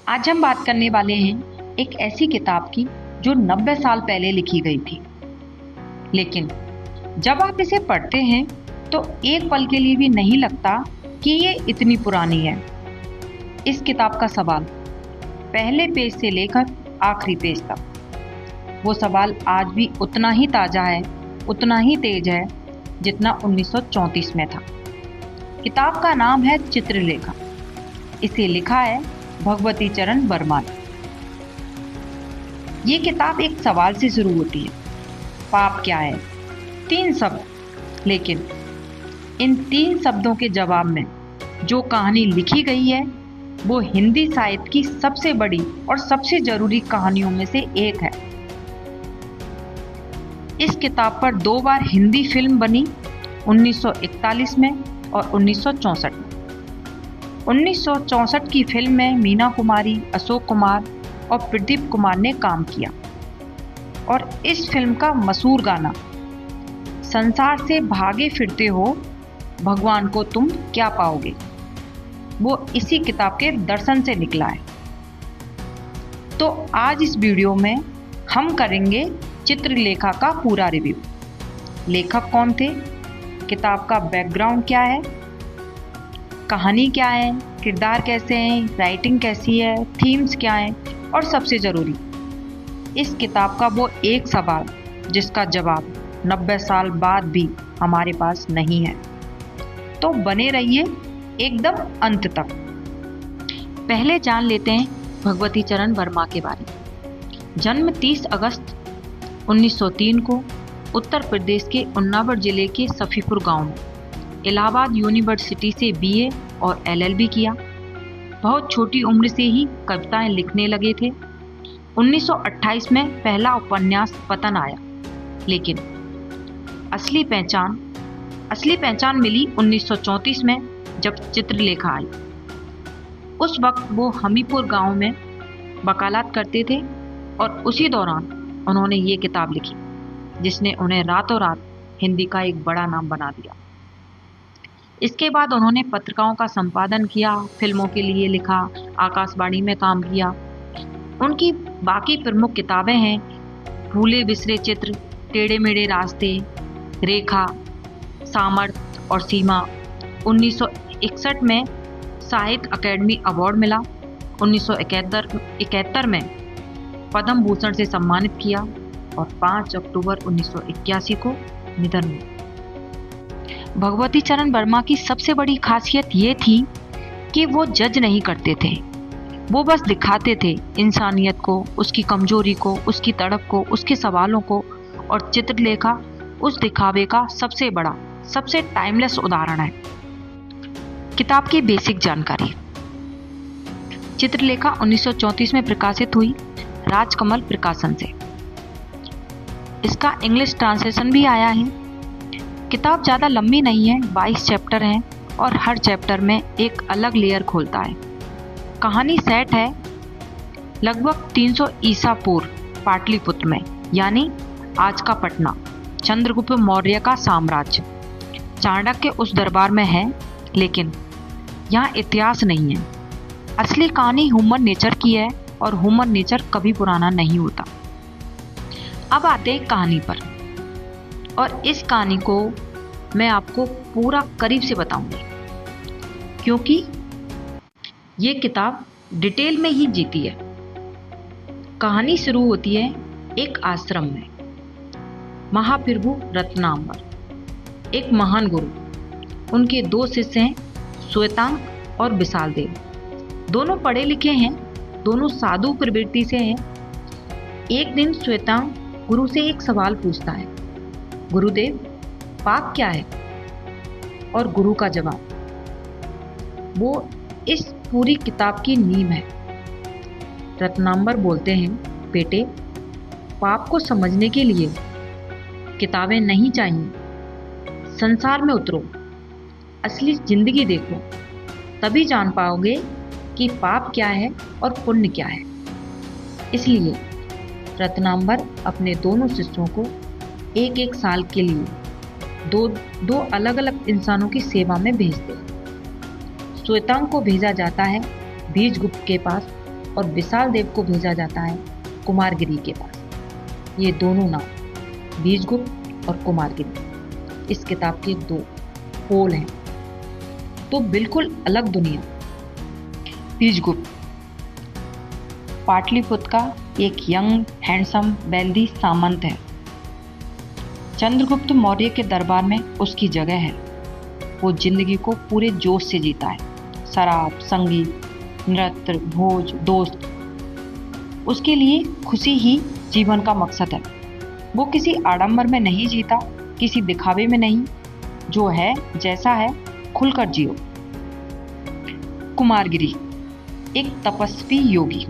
आज हम बात करने वाले हैं एक ऐसी किताब की जो 90 साल पहले लिखी गई थी, लेकिन जब आप इसे पढ़ते हैं तो एक पल के लिए भी नहीं लगता कि ये इतनी पुरानी है। इस किताब का सवाल पहले पेज से लेकर आखिरी पेज तक, वो सवाल आज भी उतना ही ताज़ा है, उतना ही तेज है जितना 1934 में था। किताब का नाम है चित्रलेखा। इसे लिखा है भगवती चरण वर्मा ने। ये किताब एक सवाल से शुरू होती है, पाप क्या है? 3 शब्द, लेकिन इन 3 शब्दों के जवाब में जो कहानी लिखी गई है वो हिंदी साहित्य की सबसे बड़ी और सबसे जरूरी कहानियों में से एक है। इस किताब पर 2 बार हिंदी फिल्म बनी, 1941 में और 1964 में। 1964 की फिल्म में मीना कुमारी, अशोक कुमार और प्रदीप कुमार ने काम किया और इस फिल्म का मशहूर गाना संसार से भागे फिरते हो भगवान को तुम क्या पाओगे, वो इसी किताब के दर्शन से निकला है। तो आज इस वीडियो में हम करेंगे चित्रलेखा का पूरा रिव्यू। लेखक कौन थे, किताब का बैकग्राउंड क्या है, कहानी क्या है, किरदार कैसे हैं, राइटिंग कैसी है, थीम्स क्या हैं और सबसे ज़रूरी इस किताब का वो एक सवाल जिसका जवाब 90 साल बाद भी हमारे पास नहीं है। तो बने रहिए एकदम अंत तक। पहले जान लेते हैं भगवती चरण वर्मा के बारे में। जन्म 30 अगस्त 1903 को उत्तर प्रदेश के उन्नाव जिले के सफीपुर गांव में इलाहाबाद यूनिवर्सिटी से बीए और एलएलबी किया। बहुत छोटी उम्र से ही कविताएं लिखने लगे थे। 1928 में पहला उपन्यास पतन आया, लेकिन असली पहचान मिली 1934 में जब चित्रलेखा आई। उस वक्त वो हमीपुर गांव में वकालत करते थे और उसी दौरान उन्होंने ये किताब लिखी जिसने उन्हें रातों रात हिंदी का एक बड़ा नाम बना दिया। इसके बाद उन्होंने पत्रिकाओं का संपादन किया, फिल्मों के लिए लिखा, आकाशवाणी में काम किया। उनकी बाकी प्रमुख किताबें हैं भूले बिसरे चित्र, टेढ़े मेढ़े रास्ते, रेखा, सामर्थ्य और सीमा। 1961 में साहित्य अकादमी अवार्ड मिला। 1971 में पद्म भूषण से सम्मानित किया और 5 अक्टूबर 1981 को निधन हुआ। भगवती चरण वर्मा की सबसे बड़ी खासियत ये थी कि वो जज नहीं करते थे, वो बस दिखाते थे इंसानियत को, उसकी कमजोरी को, उसकी तड़प को, उसके सवालों को। और चित्रलेखा उस दिखावे का सबसे बड़ा, सबसे टाइमलेस उदाहरण है। किताब की बेसिक जानकारी। चित्रलेखा 1934 में प्रकाशित हुई राजकमल प्रकाशन से। इसका इंग्लिश ट्रांसलेशन भी आया है। किताब ज़्यादा लंबी नहीं है, 22 चैप्टर हैं और हर चैप्टर में एक अलग लेयर खोलता है। कहानी सेट है लगभग 300 ईसा पूर्व पाटलिपुत्र में, यानी आज का पटना। चंद्रगुप्त मौर्य का साम्राज्य चाणक्य उस दरबार में है, लेकिन यहाँ इतिहास नहीं है। असली कहानी ह्यूमन नेचर की है और ह्यूमन नेचर कभी पुराना नहीं होता। अब आते हैं कहानी पर, और इस कहानी को मैं आपको पूरा करीब से बताऊंगी क्योंकि ये किताब डिटेल में ही जीती है। कहानी शुरू होती है एक आश्रम में। महाप्रभु रत्नांबर, एक महान गुरु, उनके 2 शिष्य हैं, श्वेतांग और विशाल देव। दोनों पढ़े लिखे हैं, दोनों साधु प्रवृत्ति से हैं। एक दिन श्वेतांग गुरु से एक सवाल पूछता है, गुरुदेव, पाप क्या है? और गुरु का जवाब वो इस पूरी किताब की नींव है। रत्नांबर बोलते हैं, बेटे, पाप को समझने के लिए किताबें नहीं चाहिए, संसार में उतरो, असली जिंदगी देखो, तभी जान पाओगे कि पाप क्या है और पुण्य क्या है। इसलिए रत्नांबर अपने दोनों शिष्यों को 1-1 साल के लिए दो अलग अलग इंसानों की सेवा में भेजते। श्वेतांग को भेजा जाता है बीजगुप्त के पास और विशाल देव को भेजा जाता है कुमारगिरी के पास। ये दोनों नाम बीजगुप्त और कुमारगिरी इस किताब के दो पोल हैं, तो बिल्कुल अलग दुनिया। बीजगुप्त पाटलिपुत्र का एक यंग हैंडसम वेल्दी सामंत है। चंद्रगुप्त मौर्य के दरबार में उसकी जगह है। वो जिंदगी को पूरे जोश से जीता है। शराब, संगीत, नृत्य, भोज, दोस्त, उसके लिए खुशी ही जीवन का मकसद है। वो किसी आडंबर में नहीं जीता, किसी दिखावे में नहीं। जो है जैसा है खुलकर जियो। कुमारगिरी एक तपस्वी योगी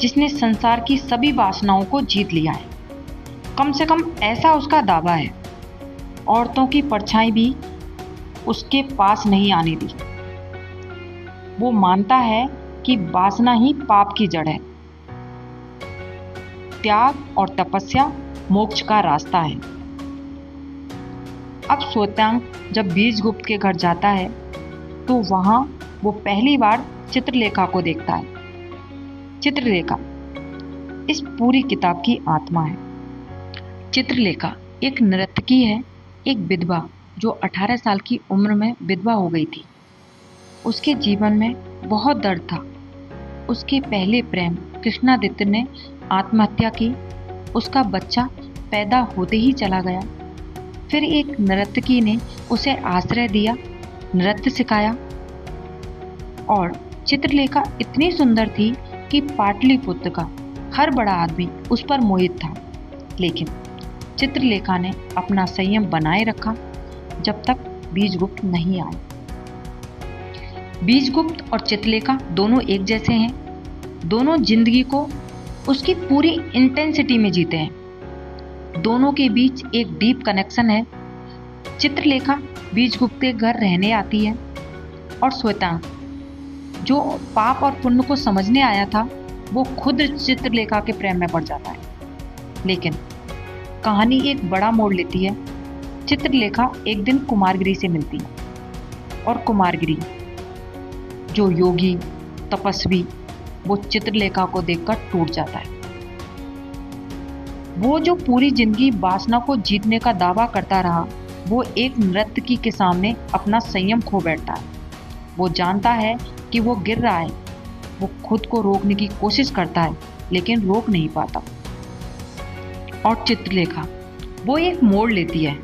जिसने संसार की सभी वासनाओं को जीत लिया है। कम से कम ऐसा उसका दावा है। औरतों की परछाई भी उसके पास नहीं आने दी। वो मानता है कि वासना ही पाप की जड़ है। त्याग और तपस्या मोक्ष का रास्ता है। अब श्वेतांग जब बीजगुप्त के घर जाता है तो वहां वो पहली बार चित्रलेखा को देखता है। चित्रलेखा इस पूरी किताब की आत्मा है। चित्रलेखा एक नर्तकी है, एक विधवा जो 18 साल की उम्र में विधवा हो गई थी। उसके जीवन में बहुत दर्द था। उसके पहले प्रेम कृष्णादित्य ने आत्महत्या की। उसका बच्चा पैदा होते ही चला गया। फिर एक नर्तकी ने उसे आश्रय दिया, नृत्य सिखाया। और चित्रलेखा इतनी सुंदर थी कि पाटलिपुत्र का हर बड़ा आदमी उस पर मोहित था। लेकिन चित्रलेखा ने अपना संयम बनाए रखा जब तक बीजगुप्त नहीं आए। बीजगुप्त और चित्रलेखा दोनों एक जैसे हैं। दोनों जिंदगी को उसकी पूरी इंटेंसिटी में जीते हैं। दोनों के बीच एक डीप कनेक्शन है। चित्रलेखा बीजगुप्त के घर रहने आती है और श्वेतांग जो पाप और पुण्य को समझने आया था वो खुद चित्रलेखा के प्रेम में पड़ जाता है। लेकिन कहानी एक बड़ा मोड़ लेती है। चित्रलेखा एक दिन कुमारगिरी से मिलती है और कुमारगिरी जो योगी तपस्वी वो चित्रलेखा को देखकर टूट जाता है। वो जो पूरी जिंदगी वासना को जीतने का दावा करता रहा वो एक नर्तकी के सामने अपना संयम खो बैठता है। वो जानता है कि वो गिर रहा है। वो खुद को रोकने की कोशिश करता है लेकिन रोक नहीं पाता। और चित्रलेखा वो एक मोड़ लेती है।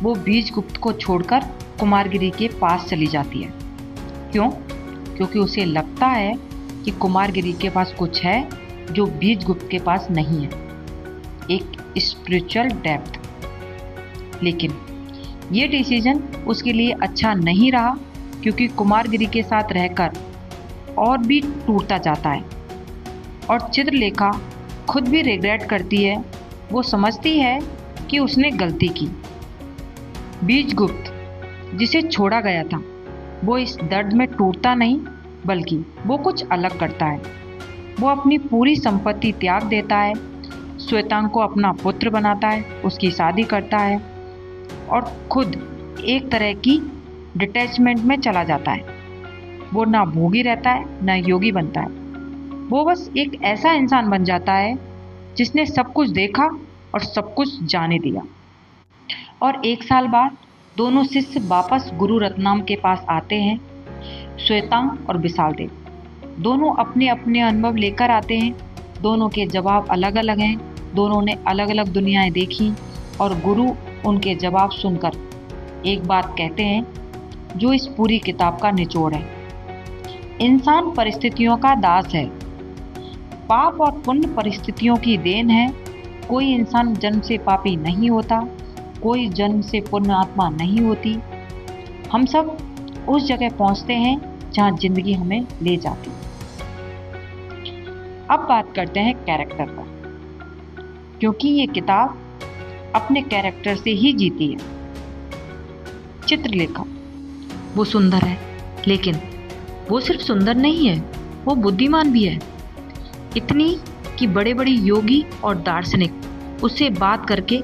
वो बीजगुप्त को छोड़कर कुमारगिरी के पास चली जाती है। क्यों? क्योंकि उसे लगता है कि कुमारगिरी के पास कुछ है जो बीजगुप्त के पास नहीं है, एक स्पिरिचुअल डेप्थ। लेकिन ये डिसीजन उसके लिए अच्छा नहीं रहा क्योंकि कुमारगिरी के साथ रहकर और भी टूटता जाता है। और चित्रलेखा खुद भी रिग्रेट करती है। वो समझती है कि उसने गलती की। बीजगुप्त जिसे छोड़ा गया था वो इस दर्द में टूटता नहीं बल्कि वो कुछ अलग करता है। वो अपनी पूरी संपत्ति त्याग देता है, श्वेतांग को अपना पुत्र बनाता है, उसकी शादी करता है और खुद एक तरह की डिटैचमेंट में चला जाता है। वो ना भोगी रहता है ना योगी बनता है। वो बस एक ऐसा इंसान बन जाता है जिसने सब कुछ देखा और सब कुछ जाने दिया। और 1 साल बाद दोनों शिष्य वापस गुरु रत्नाम के पास आते हैं। श्वेतांग और विशाल देव दोनों अपने अपने अनुभव लेकर आते हैं। दोनों के जवाब अलग अलग हैं। दोनों ने अलग अलग दुनियाएं देखी और गुरु उनके जवाब सुनकर एक बात कहते हैं जो इस पूरी किताब का निचोड़ है। इंसान परिस्थितियों का दास है। पाप और पुण्य परिस्थितियों की देन है। कोई इंसान जन्म से पापी नहीं होता, कोई जन्म से पुण्य आत्मा नहीं होती। हम सब उस जगह पहुंचते हैं जहां जिंदगी हमें ले जाती है। अब बात करते हैं कैरेक्टर पर, क्योंकि ये किताब अपने कैरेक्टर से ही जीती है। चित्रलेखा वो सुंदर है, लेकिन वो सिर्फ सुंदर नहीं है, वो बुद्धिमान भी है। इतनी कि बड़े बड़े योगी और दार्शनिक उससे बात करके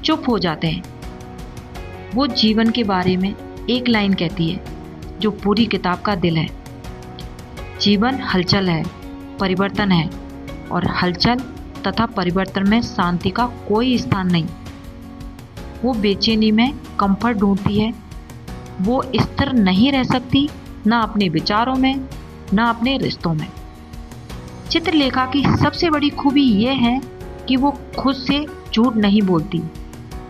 चुप हो जाते हैं। वो जीवन के बारे में एक लाइन कहती है जो पूरी किताब का दिल है। जीवन हलचल है, परिवर्तन है और हलचल तथा परिवर्तन में शांति का कोई स्थान नहीं। वो बेचैनी में कंफर्ट ढूंढती है। वो स्थिर नहीं रह सकती, ना अपने विचारों में, ना अपने रिश्तों में। चित्रलेखा की सबसे बड़ी खूबी ये है कि वो खुद से झूठ नहीं बोलती।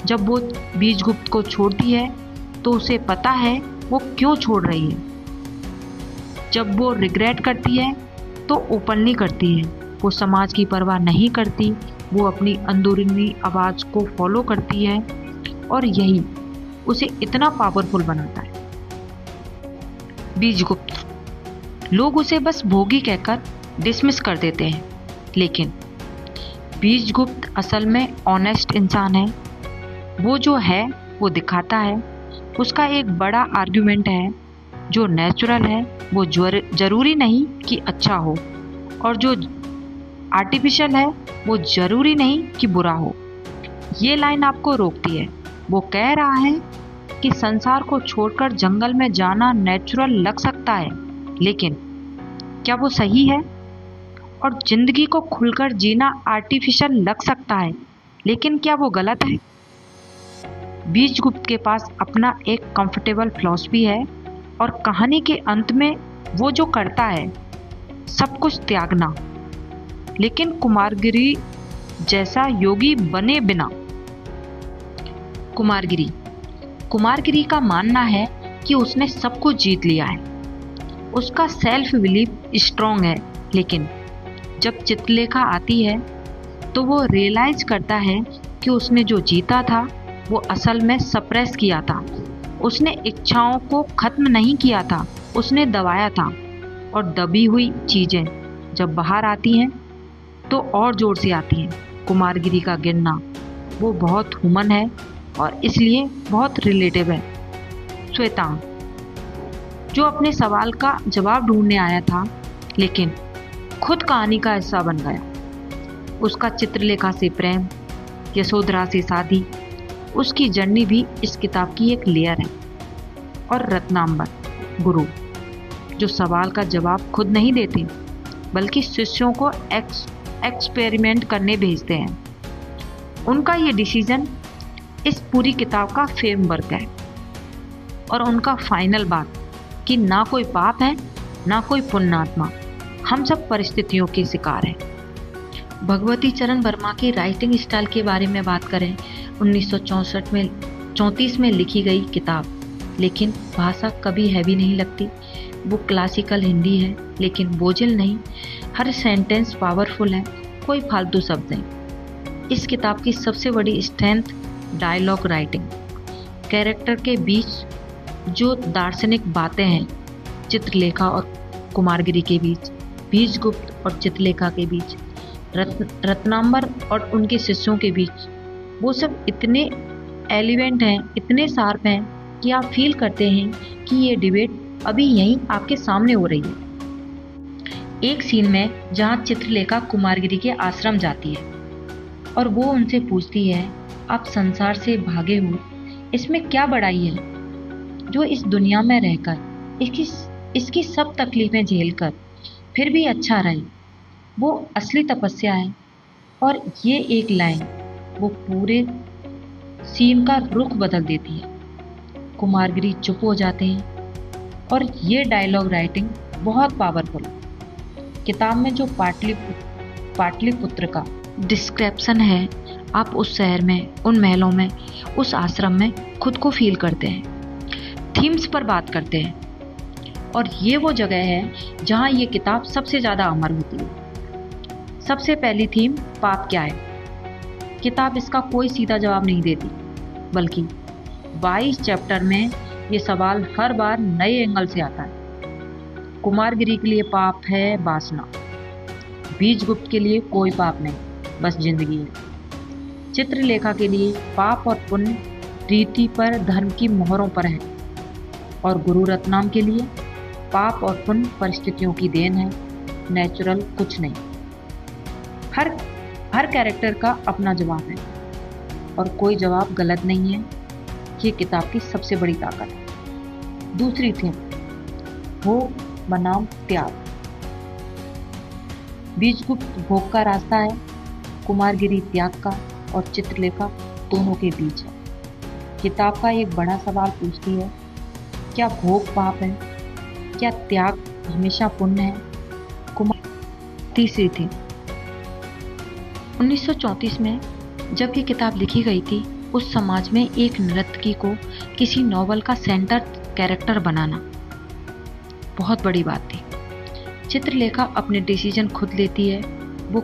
जब वो बीजगुप्त को छोड़ती है तो उसे पता है वो क्यों छोड़ रही है। जब वो रिग्रेट करती है तो ओपनली करती है। वो समाज की परवाह नहीं करती, वो अपनी अंदरूनी आवाज़ को फॉलो करती है और यही उसे इतना पावरफुल बनाता है। बीजगुप्त लोग उसे बस भोगी कहकर डिसमिस कर देते हैं, लेकिन बीजगुप्त असल में ऑनेस्ट इंसान है। वो जो है वो दिखाता है। उसका एक बड़ा आर्गुमेंट है, जो नेचुरल है वो जरूरी नहीं कि अच्छा हो, और जो आर्टिफिशियल है वो जरूरी नहीं कि बुरा हो। ये लाइन आपको रोकती है। वो कह रहा है कि संसार को छोड़कर जंगल में जाना नेचुरल लग सकता है, लेकिन क्या वो सही है? और जिंदगी को खुलकर जीना आर्टिफिशियल लग सकता है, लेकिन क्या वो गलत है? बीजगुप्त के पास अपना एक कंफर्टेबल फिलॉसफी है और कहानी के अंत में वो जो करता है सब कुछ त्यागना। लेकिन कुमारगिरी जैसा योगी बने बिना। कुमारगिरी का मानना है कि उसने सब कुछ जीत लिया है। उसका सेल्फ बिलीफ स्ट्रांग है, लेकिन जब चित्रलेखा आती है तो वो रियलाइज करता है कि उसने जो जीता था वो असल में सप्रेस किया था। उसने इच्छाओं को खत्म नहीं किया था, उसने दबाया था। और दबी हुई चीज़ें जब बाहर आती हैं तो और जोर से आती हैं। कुमारगिरी का गिरना वो बहुत ह्यूमन है और इसलिए बहुत रिलेटिव है। श्वेतांग जो अपने सवाल का जवाब ढूंढने आया था, लेकिन खुद कहानी का हिस्सा बन गया। उसका चित्रलेखा से प्रेम, यशोधरा से शादी, उसकी जर्नी भी इस किताब की एक लेयर है। और रत्नांबर गुरु जो सवाल का जवाब खुद नहीं देते, बल्कि शिष्यों को एक्सपेरिमेंट करने भेजते हैं। उनका ये डिसीजन इस पूरी किताब का फ्रेमवर्क है। और उनका फाइनल बात कि ना कोई पाप है, ना कोई पुण्यात्मा, हम सब परिस्थितियों के शिकार हैं। भगवती चरण वर्मा की राइटिंग स्टाइल के बारे में बात करें, 1934 में लिखी गई किताब, लेकिन भाषा कभी हैवी नहीं लगती। वो क्लासिकल हिंदी है, लेकिन बोझिल नहीं। हर सेंटेंस पावरफुल है, कोई फालतू शब्द नहीं। इस किताब की सबसे बड़ी स्ट्रेंथ डायलॉग राइटिंग। कैरेक्टर के बीच जो दार्शनिक बातें हैं, चित्रलेखा और कुमारगिरी के बीच, बीजगुप्त और चित्रलेखा के बीच, रत्नांबर और उनके शिष्यों के बीच, वो सब इतने एलिवेंट हैं, इतने शार्प हैं कि आप फील करते हैं कि ये डिबेट अभी यहीं आपके सामने हो रही है। एक सीन में जहाँ चित्रलेखा कुमारगिरी के आश्रम जाती है और वो उनसे पूछती है, आप संसार से भागे हो, इसमें क्या बड़ाई है? जो इस दुनिया में रहकर इसकी सब तकलीफें झेलकर फिर भी अच्छा रहे, वो असली तपस्या है। और ये एक लाइन वो पूरे सीन का रुख बदल देती है। कुमारगिरी चुप हो जाते हैं। और ये डायलॉग राइटिंग बहुत पावरफुल है। किताब में जो पाटलिपुत्र का डिस्क्रिप्शन है, आप उस शहर में, उन महलों में, उस आश्रम में खुद को फील करते हैं। थीम्स पर बात करते हैं, और ये वो जगह है जहाँ ये किताब सबसे ज़्यादा अमर होती है। सबसे पहली थीम, पाप क्या है? किताब इसका कोई सीधा जवाब नहीं देती, बल्कि 22 चैप्टर में ये सवाल हर बार नए एंगल से आता है। कुमारगिरी के लिए पाप है वासना, बीजगुप्त के लिए कोई पाप नहीं, बस जिंदगी है। चित्रलेखा के लिए पाप और पुण्य रीति पर, धर्म की मोहरों पर है। और गुरु रत्नाम के लिए पाप और पुण्य परिस्थितियों की देन है, नेचुरल कुछ नहीं। हर कैरेक्टर का अपना जवाब है और कोई जवाब गलत नहीं है। ये किताब की सबसे बड़ी ताकत है। दूसरी थीम, भोग बनाम त्याग। बीजगुप्त भोग का रास्ता है, कुमारगिरी त्याग का और चित्रलेखा दोनों के बीच है। किताब का एक बड़ा सवाल पूछती है, क्या भोग पाप है? क्या त्याग हमेशा पुण्य है? कुमार तीसरी थी। 1934 में जब ये किताब लिखी गई थी, उस समाज में एक नर्तकी को किसी नॉवल का सेंटर कैरेक्टर बनाना बहुत बड़ी बात थी। चित्रलेखा अपने डिसीजन खुद लेती है, वो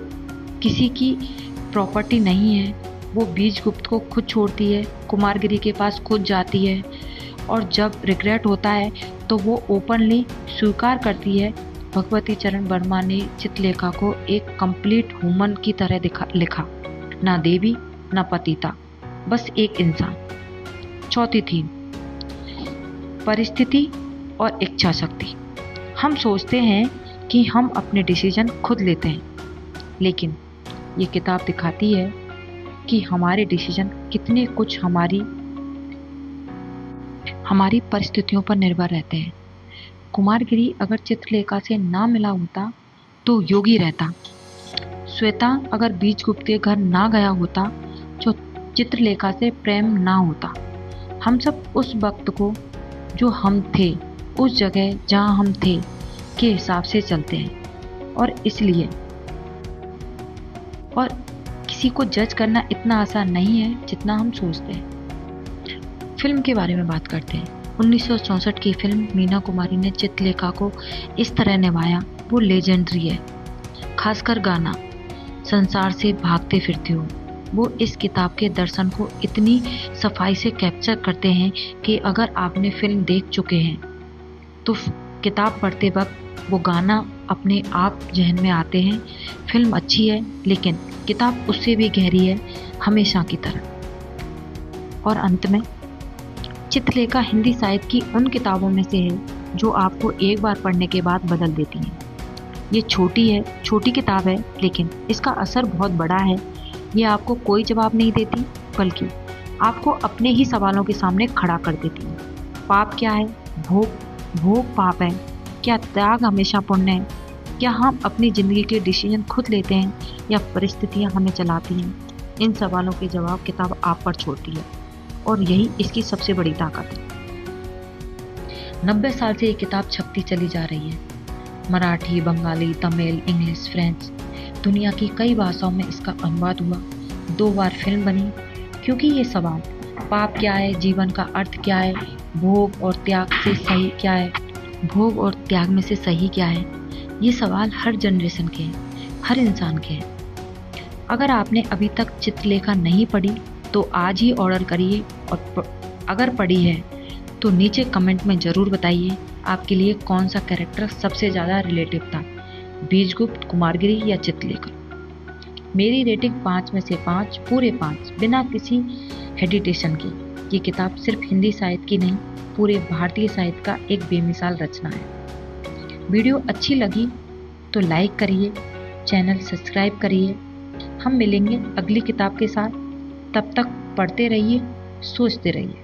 किसी की प्रॉपर्टी नहीं है। वो बीजगुप्त को खुद छोड़ती है, कुमारगिरी के पास खुद जाती है और जब रिग्रेट होता है तो वो ओपनली स्वीकार करती है। भगवती चरण वर्मा ने चित्रलेखा को एक कंप्लीट ह्यूमन की तरह लिखा, ना देवी ना पतिता, बस एक इंसान। चौथी थीम, परिस्थिति और इच्छा शक्ति। हम सोचते हैं कि हम अपने डिसीजन खुद लेते हैं, लेकिन ये किताब दिखाती है कि हमारे डिसीजन कितने कुछ हमारी परिस्थितियों पर निर्भर रहते हैं। कुमारगिरी अगर चित्रलेखा से ना मिला होता तो योगी रहता। श्वेतांग अगर बीजगुप्त के घर ना गया होता तो चित्रलेखा से प्रेम ना होता। हम सब उस वक्त को जो हम थे, उस जगह जहां हम थे के हिसाब से चलते हैं और इसलिए और किसी को जज करना इतना आसान नहीं है जितना हम सोचते हैं। फिल्म के बारे में बात करते हैं। 1964 की फिल्म मीना कुमारी ने चित्रलेखा को इस तरह निभाया, वो लेजेंडरी है। खासकर गाना संसार से भागते फिरते हो, वो इस किताब के दर्शन को इतनी सफाई से कैप्चर करते हैं कि अगर आपने फिल्म देख चुके हैं तो किताब पढ़ते वक्त वो गाना अपने आप जहन में आते हैं। फिल्म अच्छी है लेकिन किताब उससे भी गहरी है, हमेशा की तरह। और अंत में, चित्रलेखा हिंदी साहित्य की उन किताबों में से है जो आपको एक बार पढ़ने के बाद बदल देती हैं। ये छोटी किताब है लेकिन इसका असर बहुत बड़ा है। ये आपको कोई जवाब नहीं देती, बल्कि आपको अपने ही सवालों के सामने खड़ा कर देती है। पाप क्या है? भोग पाप है? क्या त्याग हमेशा पुण्य है? क्या हम अपनी ज़िंदगी के डिसीजन खुद लेते हैं या परिस्थितियां हमें चलाती हैं? इन सवालों के जवाब किताब आप पर छोड़ती है और यही इसकी सबसे बड़ी ताकत है। 90 साल से ये किताब छपती चली जा रही है। मराठी, बंगाली, तमिल, इंग्लिश, फ्रेंच, दुनिया की कई भाषाओं में इसका अनुवाद हुआ। 2 बार फिल्म बनी क्योंकि ये सवाल, पाप क्या है, जीवन का अर्थ क्या है, भोग और त्याग से सही क्या है, भोग और त्याग में से सही क्या है, ये सवाल हर जनरेशन के हैं, हर इंसान के हैं। अगर आपने अभी तक चित्रलेखा नहीं पढ़ी तो आज ही ऑर्डर करिए और अगर पढ़ी है तो नीचे कमेंट में ज़रूर बताइए आपके लिए कौन सा कैरेक्टर सबसे ज़्यादा रिलेटिव था, बीजगुप्त, कुमारगिरी या चित्रलेखा। मेरी रेटिंग 5 में से 5, पूरे 5, बिना किसी हेडिटेशन के। ये किताब सिर्फ हिंदी साहित्य की नहीं, पूरे भारतीय साहित्य का एक बेमिसाल रचना है। वीडियो अच्छी लगी तो लाइक करिए, चैनल सब्सक्राइब करिए। हम मिलेंगे अगली किताब के साथ। तब तक पढ़ते रहिए, सोचते रहिए।